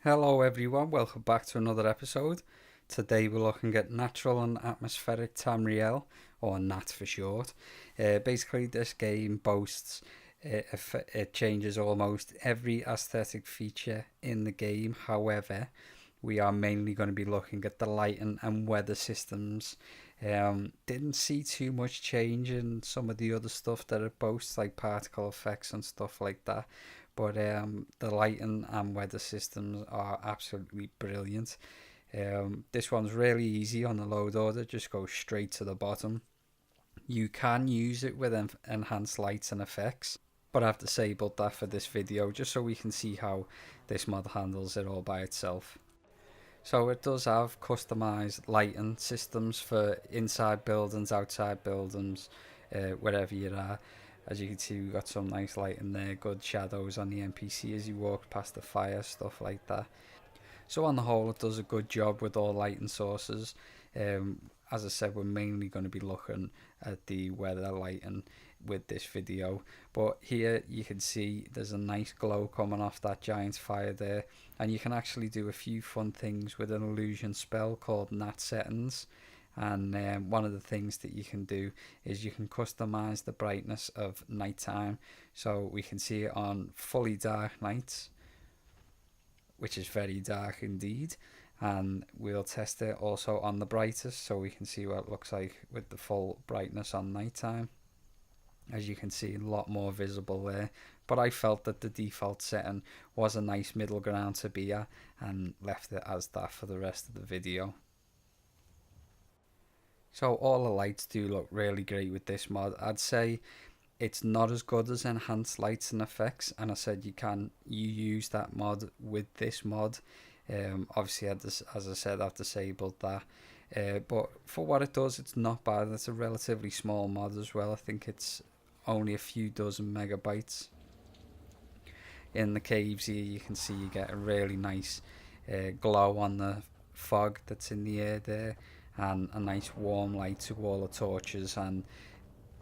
Hello everyone, welcome back to another episode. Today we're looking at natural and atmospheric Tamriel, or NAT for short. Basically this game boasts, it changes almost every aesthetic feature in the game. However, we are mainly going to be looking at the lighting and weather systems. Didn't see too much change in some of the other stuff that it boasts, like particle effects and stuff like that. But the lighting and weather systems are absolutely brilliant. This one's really easy on the load order, just go straight to the bottom. You can use it with enhanced lights and effects, but I've disabled that for this video just so we can see how this mod handles it all by itself. So it does have customized lighting systems for inside buildings, outside buildings, wherever you are. As you can see, we've got some nice lighting there, good shadows on the NPC as you walk past the fire, stuff like that. So on the whole, it does a good job with all lighting sources. As I said, we're mainly going to be looking at the weather lighting with this video, but here you can see there's a nice glow coming off that giant fire there, and you can actually do a few fun things with an illusion spell called NAT settings. And one of the things that you can do is you can customize the brightness of nighttime, so we can see it on fully dark nights, which is very dark indeed, and we'll test it also on the brightest so we can see what it looks like with the full brightness on nighttime. As you can see, a lot more visible there, but I felt that the default setting was a nice middle ground to be at and left it as that for the rest of the video. So all the lights do look really great with this mod. I'd say it's not as good as enhanced lights and effects, and I said you use that mod with this mod. Obviously, as I said, I've disabled that. But for what it does, it's not bad. It's a relatively small mod as well. I think it's only a few dozen megabytes. In the caves here, you can see you get a really nice glow on the fog that's in the air there, and a nice warm light to all the torches. And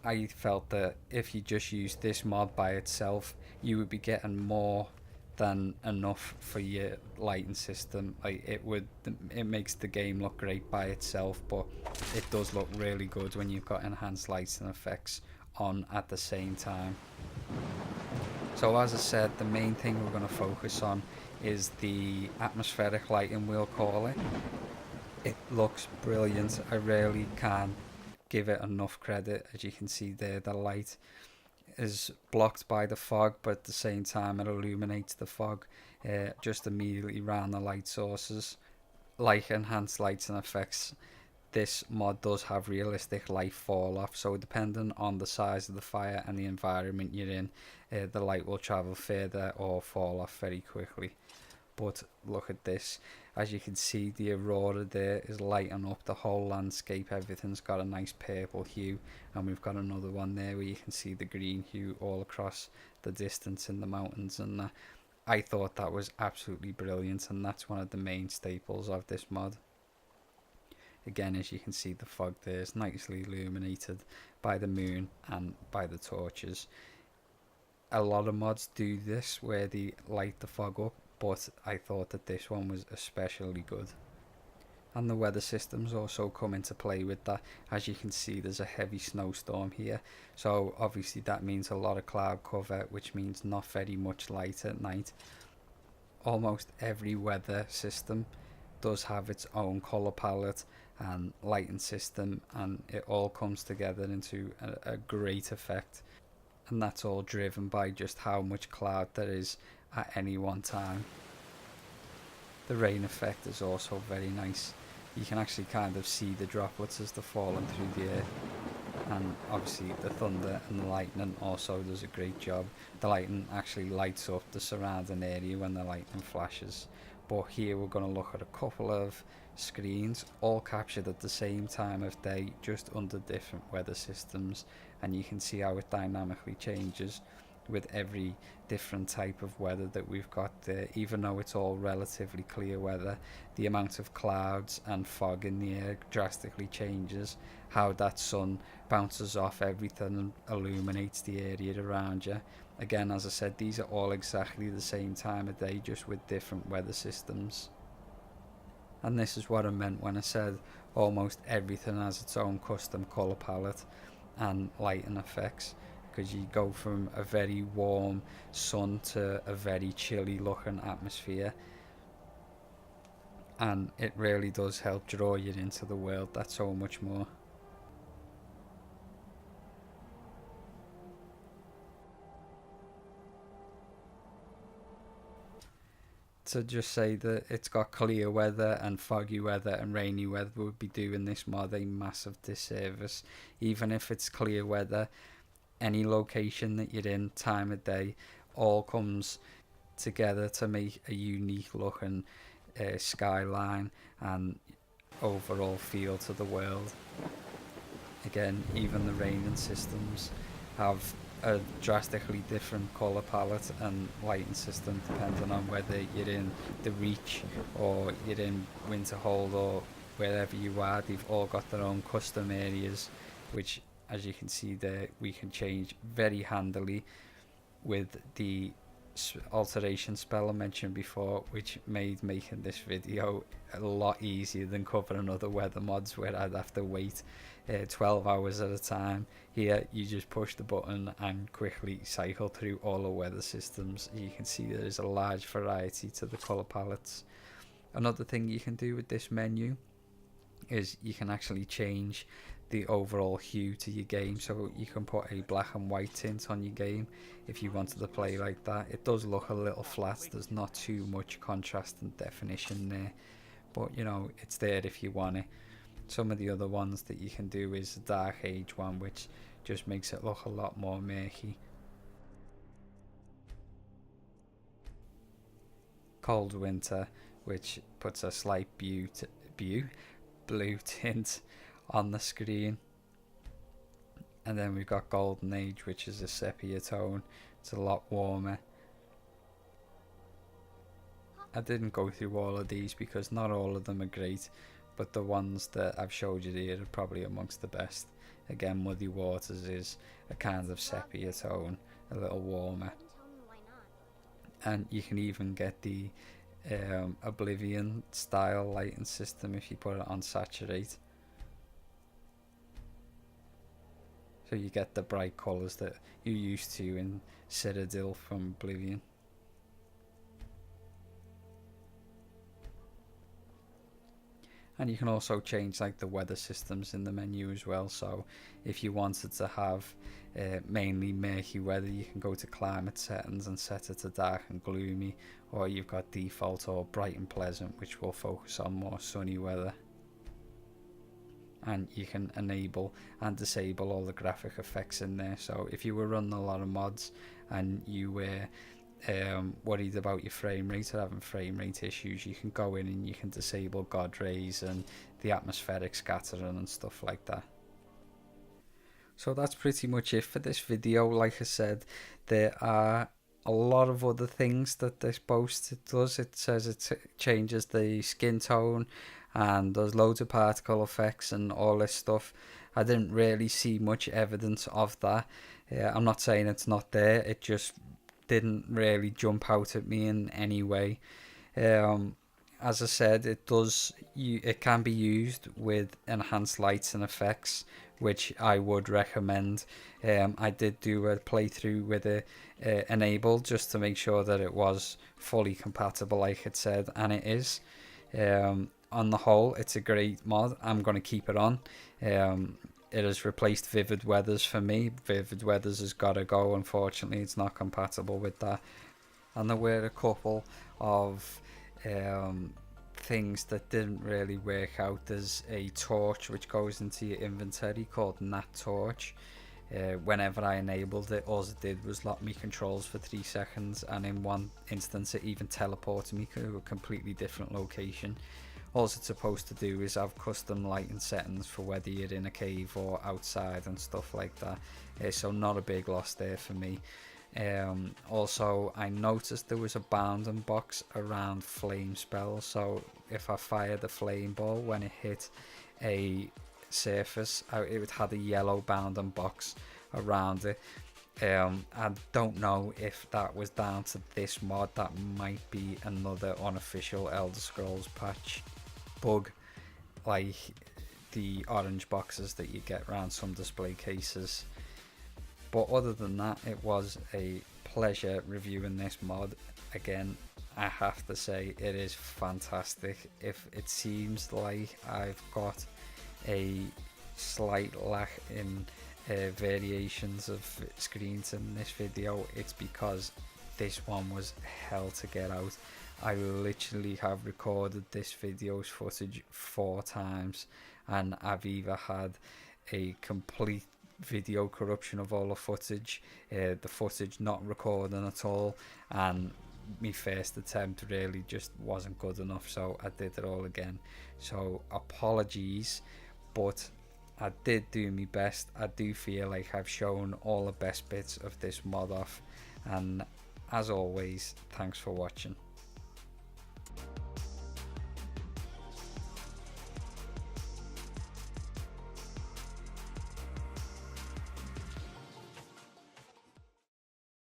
I felt that if you just used this mod by itself, you would be getting more than enough for your lighting system. Like it makes the game look great by itself, but it does look really good when you've got enhanced lights and effects on at the same time. So as I said, the main thing we're going to focus on is the atmospheric lighting, we'll call it. It looks brilliant. I really can give it enough credit. As you can see there, the light is blocked by the fog, but at the same time it illuminates the fog just immediately around the light sources. Like enhanced lights and effects, this mod does have realistic light fall off, so depending on the size of the fire and the environment you're in, the light will travel further or fall off very quickly. But look at this, as you can see, the aurora there is lighting up the whole landscape. Everything's got a nice purple hue, and we've got another one there where you can see the green hue all across the distance in the mountains, and I thought that was absolutely brilliant, and that's one of the main staples of this mod. Again, as you can see, the fog there is nicely illuminated by the moon and by the torches. A lot of mods do this where they light the fog up, but I thought that this one was especially good. And the weather systems also come into play with that. As you can see, there's a heavy snowstorm here, so obviously that means a lot of cloud cover, which means not very much light at night. Almost every weather system does have its own colour palette and lighting system, and it all comes together into a great effect, and that's all driven by just how much cloud there is at any one time. The rain effect is also very nice. You can actually kind of see the droplets as they're falling through the air, and obviously the thunder and the lightning also does a great job. The lightning actually lights up the surrounding area when the lightning flashes. But here we're going to look at a couple of screens all captured at the same time of day, just under different weather systems, and you can see how it dynamically changes with every different type of weather that we've got there. Even though it's all relatively clear weather, the amount of clouds and fog in the air drastically changes how that sun bounces off everything and illuminates the area around you. Again, as I said, these are all exactly the same time of day, just with different weather systems. And this is what I meant when I said almost everything has its own custom colour palette and lighting effects, because you go from a very warm sun to a very chilly looking atmosphere, and it really does help draw you into the world that so much more. To just say that it's got clear weather and foggy weather and rainy weather would be doing this mod a massive disservice. Even if it's clear weather, any location that you're in, time of day, all comes together to make a unique looking skyline and overall feel to the world. Again, even the raining systems have a drastically different colour palette and lighting system depending on whether you're in the Reach or you're in Winterhold or wherever you are. They've all got their own custom areas, which, as you can see there, we can change very handily with the alteration spell I mentioned before, which made making this video a lot easier than covering other weather mods where I'd have to wait 12 hours at a time. Here you just push the button and quickly cycle through all the weather systems. You can see there is a large variety to the colour palettes. Another thing you can do with this menu is you can actually change the overall hue to your game, so you can put a black and white tint on your game if you wanted to play like that. It does look a little flat, there's not too much contrast and definition there, but you know, it's there if you want it. Some of the other ones that you can do is the Dark Age one, which just makes it look a lot more murky. Cold Winter, which puts a slight blue tint on the screen. And then we've got Golden Age, which is a sepia tone. It's a lot warmer. I didn't go through all of these because not all of them are great, but the ones that I've showed you here are probably amongst the best. Again, Muddy Waters is a kind of sepia tone, a little warmer. And you can even get the Oblivion style lighting system if you put it on saturate. So you get the bright colours that you're used to in Citadel from Oblivion. And you can also change like the weather systems in the menu as well. So if you wanted to have mainly murky weather, you can go to climate settings and set it to dark and gloomy, or you've got default or bright and pleasant, which will focus on more sunny weather. And you can enable and disable all the graphic effects in there. So if you were running a lot of mods and you were worried about your frame rate or having frame rate issues, you can go in and you can disable God rays and the atmospheric scattering and stuff like that. So that's pretty much it for this video. Like I said, there are a lot of other things that this post does. It says it changes the skin tone and there's loads of particle effects and all this stuff. I didn't really see much evidence of that. I'm not saying it's not there, it just didn't really jump out at me in any way. As I said, it can be used with enhanced lights and effects, which I would recommend. I did do a playthrough with it enabled just to make sure that it was fully compatible like it said, and it is. On the whole, it's a great mod. I'm going to keep it on. It has replaced Vivid Weathers for me. Vivid Weathers has got to go. Unfortunately, it's not compatible with that. And there were a couple of things that didn't really work out. There's a torch which goes into your inventory called NAT torch. Whenever I enabled it, all it did was lock me controls for 3 seconds, and in one instance it even teleported me to a completely different location. All it's supposed to do is have custom lighting settings for whether you're in a cave or outside and stuff like that. So not a big loss there for me. Also, I noticed there was a bounding box around flame spells. So if I fired a flame ball, when it hit a surface, it had a yellow bounding box around it. I don't know if that was down to this mod. That might be another unofficial Elder Scrolls patch bug, like the orange boxes that you get around some display cases. But other than that, it was a pleasure reviewing this mod. Again, I have to say it is fantastic. If it seems like I've got a slight lack in variations of screens in this video, it's because this one was hell to get out. I literally have recorded this video's footage 4 times, and I've either had a complete video corruption of all the footage, the footage not recording at all, and my first attempt really just wasn't good enough, so I did it all again. So apologies, but I did do my best. I do feel like I've shown all the best bits of this mod off, and as always, thanks for watching.